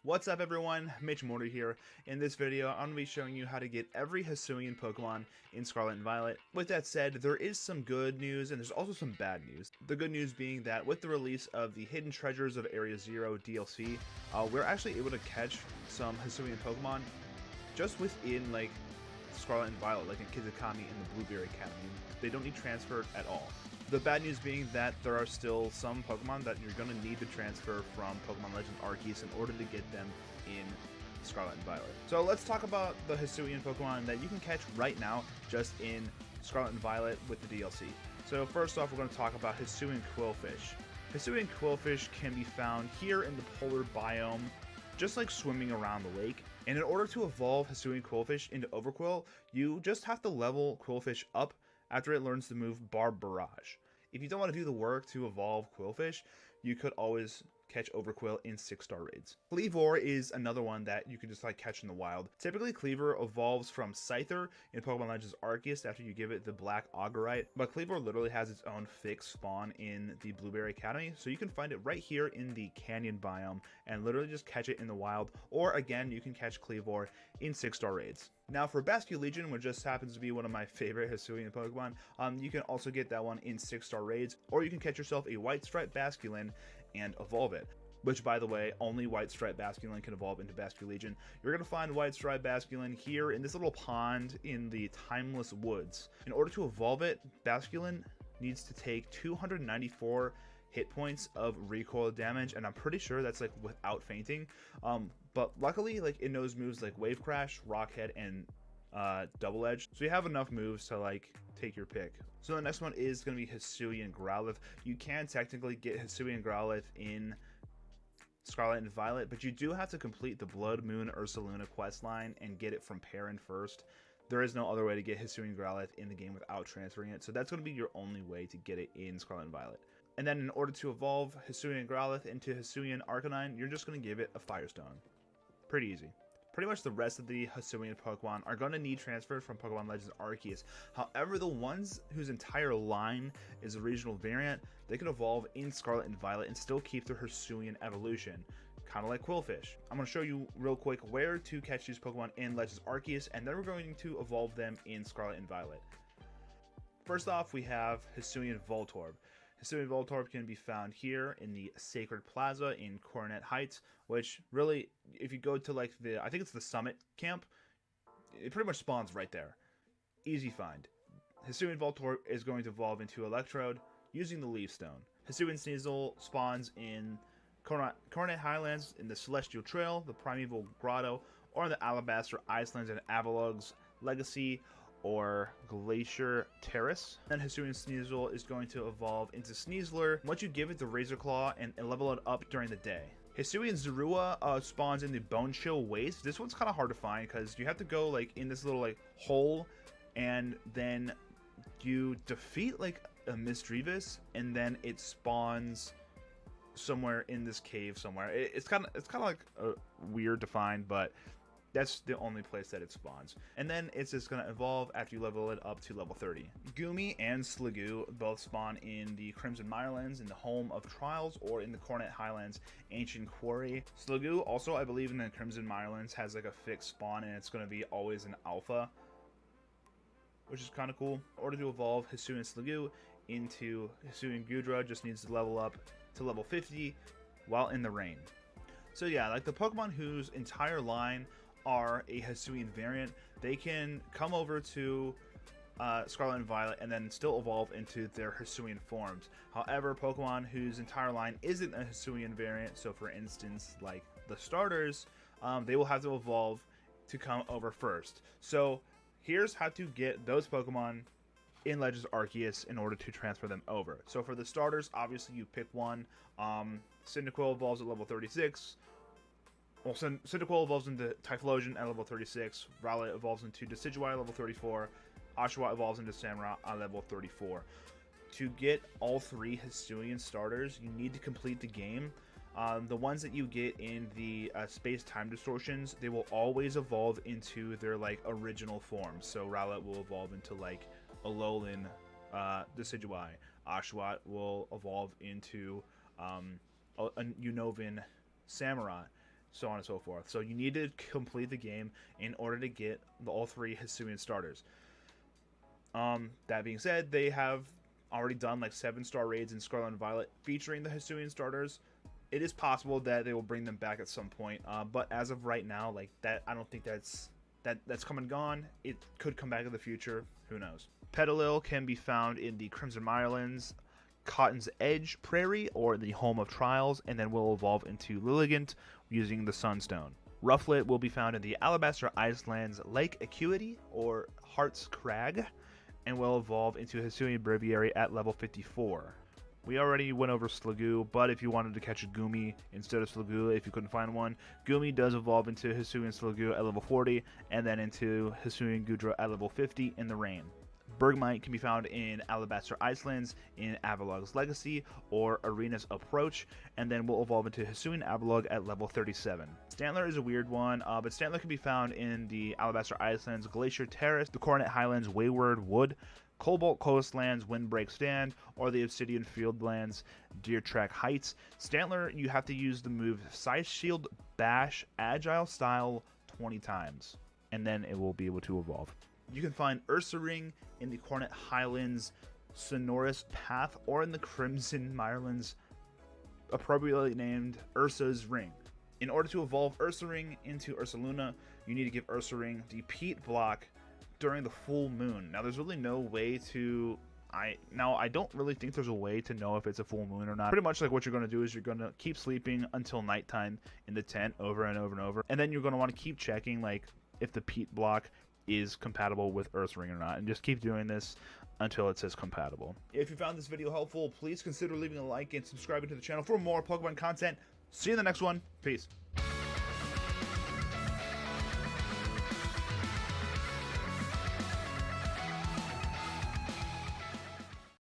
What's up everyone, Mitch Morty here. In this video, I'm going to be showing you how to get every Hisuian Pokemon in Scarlet and Violet. With that said, there is some good news and there's also some bad news. The good news being that with the release of the Hidden Treasures of Area Zero DLC, we're actually able to catch some Hisuian Pokemon just within like Scarlet and Violet, like in Kizikami and the Blueberry Academy. They don't need transfer at all. The bad news being that there are still some Pokemon that you're going to need to transfer from Pokemon Legends Arceus in order to get them in Scarlet and Violet. So let's talk about the Hisuian Pokemon that you can catch right now just in Scarlet and Violet with the DLC. So first off, we're going to talk about Hisuian Qwilfish. Hisuian Qwilfish can be found here in the polar biome, just like swimming around the lake. And in order to evolve Hisuian Qwilfish into Overqwil, you just have to level Qwilfish up after it learns the move Barb Barrage. If you don't want to do the work to evolve Qwilfish, you could always catch Overqwil in 6-star raids. Kleavor is another one that you can just like catch in the wild. Typically, Kleavor evolves from Scyther in Pokemon Legends Arceus after you give it the Black Augurite, but Kleavor literally has its own fixed spawn in the Blueberry Academy, so you can find it right here in the Canyon biome and literally just catch it in the wild, or again, you can catch Kleavor in 6-star raids. Now for Basculegion, which just happens to be one of my favorite Hisuian Pokemon, you can also get that one in 6-star raids, or you can catch yourself a White Stripe Basculin and evolve it. Which, by the way, only White Stripe Basculin can evolve into Basculegion. You're going to find White Stripe Basculin here in this little pond in the Timeless Woods. In order to evolve it, Basculin needs to take 294 hit points of recoil damage, and I'm pretty sure that's like without fainting. But luckily, like it knows moves like Wave Crash, Rock Head, and Double Edge, so you have enough moves to like take your pick. So the next one is going to be Hisuian Growlithe. You can technically get Hisuian Growlithe in Scarlet and Violet, but you do have to complete the Blood Moon Ursaluna questline and get it from Perrin first. There is no other way to get Hisuian Growlithe in the game without transferring it, so that's going to be your only way to get it in Scarlet and Violet. And then in order to evolve Hisuian Growlithe into Hisuian Arcanine, you're just going to give it a Firestone. Pretty easy. Pretty much the rest of the Hisuian Pokemon are going to need transfers from Pokemon Legends Arceus. However, the ones whose entire line is a regional variant, they can evolve in Scarlet and Violet and still keep their Hisuian evolution, kind of like Qwilfish. I'm going to show you real quick where to catch these Pokemon in Legends Arceus, and then we're going to evolve them in Scarlet and Violet. First off, we have Hisuian Voltorb. Hisuian Voltorb can be found here in the Sacred Plaza in Coronet Heights, which really, if you go to like the, I think it's the Summit camp, it pretty much spawns right there. Easy find. Hisuian Voltorb is going to evolve into Electrode using the Leaf Stone. Hisuian Sneasel spawns in Coronet Highlands in the Celestial Trail, the Primeval Grotto, or in the Alabaster Icelands and Avalug's Legacy or Glacier Terrace. Then Hisuian Sneasel is going to evolve into Sneasler once you give it the Razor Claw and level it up during the day. Hisuian Zorua spawns in the Bone Chill Waste. This one's kind of hard to find because you have to go like in this little like hole, and then you defeat like a Misdreavus, and then it spawns somewhere in this cave somewhere. It's kind of like weird to find, but that's the only place that it spawns. And then it's just going to evolve after you level it up to level 30. Goomy and Sliggoo both spawn in the Crimson Mirelands in the Home of Trials, or in the Coronet Highlands Ancient Quarry. Sliggoo also, I believe, in the Crimson Mirelands has like a fixed spawn, and it's going to be always an alpha, which is kind of cool. In order to evolve Hisuian Sliggoo into Hisuian Gudra, just needs to level up to level 50 while in the rain. So yeah, like the Pokemon whose entire line are a Hisuian variant, they can come over to Scarlet and Violet and then still evolve into their Hisuian forms. However, Pokemon whose entire line isn't a Hisuian variant, so for instance like the starters, they will have to evolve to come over first. So here's how to get those Pokemon in Legends Arceus in order to transfer them over. So for the starters, obviously you pick one. Cyndaquil evolves at level 36. Well, Cyndaquil evolves into Typhlosion at level 36, Rowlet evolves into Decidueye at level 34, Oshawott evolves into Samurott at level 34. To get all three Hisuian starters, you need to complete the game. The ones that you get in the space-time distortions, they will always evolve into their like original forms. So Rowlet will evolve into like Alolan Decidueye. Oshawott will evolve into a Unova Samurott. so on and so forth. So you need to complete the game in order to get all 3 Hisuian starters. That being said, they have already done like 7-star raids in Scarlet and Violet featuring the Hisuian starters. It is possible that they will bring them back at some point, but as of right now, like that, I don't think that's come and gone. It could come back in the future. Who knows? Petalil can be found in the Crimson Mirelands, Cotton's Edge Prairie, or the Home of Trials, and then will evolve into Lilligant using the Sunstone. Rufflet will be found in the Alabaster Icelands Lake Acuity, or Heart's Crag, and will evolve into Hisuian Breviary at level 54. We already went over Sliggoo, but if you wanted to catch a Goomy instead of Sliggoo, if you couldn't find one, Goomy does evolve into Hisuian Sliggoo at level 40, and then into Hisuian Goodra at level 50 in the rain. Bergmite can be found in Alabaster Icelands, in Avalog's Legacy, or Arena's Approach, and then will evolve into Hisuian Avalog at level 37. Stantler is a weird one, but Stantler can be found in the Alabaster Icelands Glacier Terrace, the Coronet Highlands Wayward Wood, Cobalt Coastlands Windbreak Stand, or the Obsidian Fieldlands Deer Track Heights. Stantler, you have to use the move Scythe Shield Bash Agile Style 20 times, and then it will be able to evolve. You can find Ursaring in the Coronet Highlands Sonorous Path, or in the Crimson Mirelands, appropriately named Ursa's Ring. In order to evolve Ursaring into Ursaluna, you need to give Ursaring the Peat block during the full moon. Now, there's really no way to... I don't really think there's a way to know if it's a full moon or not. Pretty much like what you're going to do is you're going to keep sleeping until nighttime in the tent over and over and over. And then you're going to want to keep checking like if the Peat block is compatible with Ursaring or not, and just keep doing this until it says compatible. If you found this video helpful, please consider leaving a like and subscribing to the channel for more Pokemon content. See you in the next one. Peace.